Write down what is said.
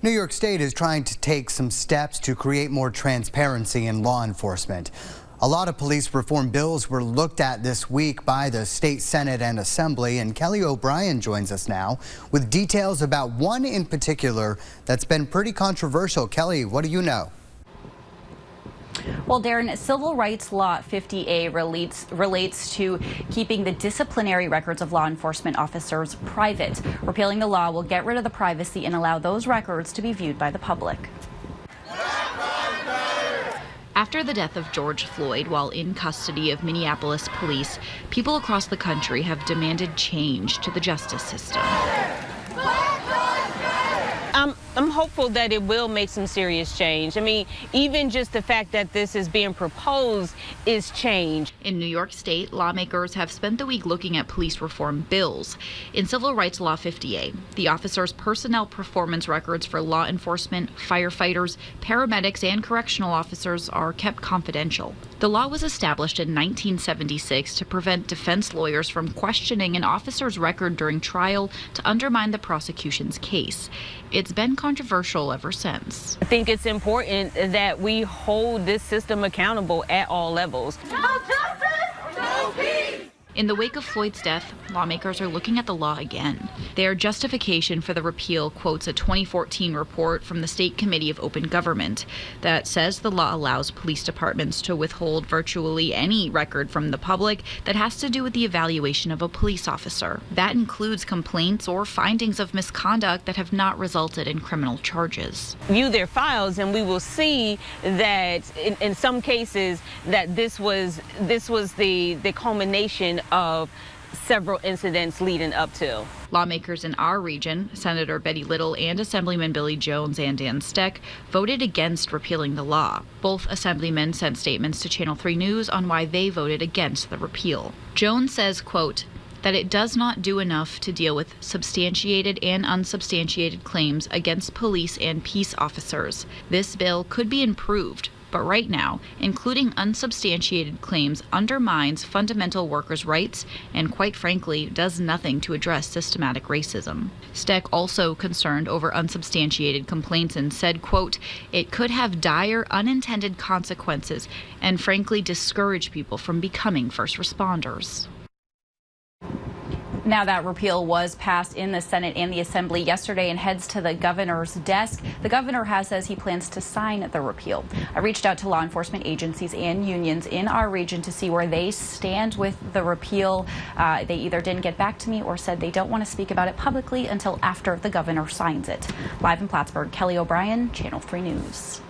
New York State is trying to take some steps to create more transparency in law enforcement. A lot of police reform bills were looked at this week by the state Senate and Assembly, and Kelly O'Brien joins us now with details about one in particular that's been pretty controversial. Kelly, what do you know? Well, Darren, Civil Rights Law 50A relates to keeping the disciplinary records of law enforcement officers private. Repealing the law will get rid of the privacy and allow those records to be viewed by the public. After the death of George Floyd while in custody of Minneapolis police, people across the country have demanded change to the justice system. I'm hopeful that it will make some serious change. I mean, even just the fact that this is being proposed is change. In New York State, lawmakers have spent the week looking at police reform bills. In Civil Rights Law 50A, the officers' personnel performance records for law enforcement, firefighters, paramedics, and correctional officers are kept confidential. The law was established in 1976 to prevent defense lawyers from questioning an officer's record during trial to undermine the prosecution's case. It's been controversial ever since. I think it's important that we hold this system accountable at all levels. No justice, no peace. In the wake of Floyd's death, lawmakers are looking at the law again. Their justification for the repeal quotes a 2014 report from the State Committee of Open Government that says the law allows police departments to withhold virtually any record from the public that has to do with the evaluation of a police officer. That includes complaints or findings of misconduct that have not resulted in criminal charges. View their files and we will see that in some cases that this was the culmination of several incidents leading up to. Lawmakers in our region, Senator Betty Little and Assemblyman Billy Jones and Dan Steck, voted against repealing the law. Both assemblymen sent statements to Channel 3 News on why they voted against the repeal. Jones says, quote, that it does not do enough to deal with substantiated and unsubstantiated claims against police and peace officers. This bill could be improved, but right now, including unsubstantiated claims undermines fundamental workers' rights and, quite frankly, does nothing to address systematic racism. Steck also concerned over unsubstantiated complaints and said, quote, it could have dire unintended consequences and, frankly, discourage people from becoming first responders. Now that repeal was passed in the Senate and the Assembly yesterday and heads to the governor's desk. The governor says he plans to sign the repeal. I reached out to law enforcement agencies and unions in our region to see where they stand with the repeal. They either didn't get back to me or said they don't want to speak about it publicly until after the governor signs it. Live in Plattsburgh, Kelly O'Brien, Channel 3 News.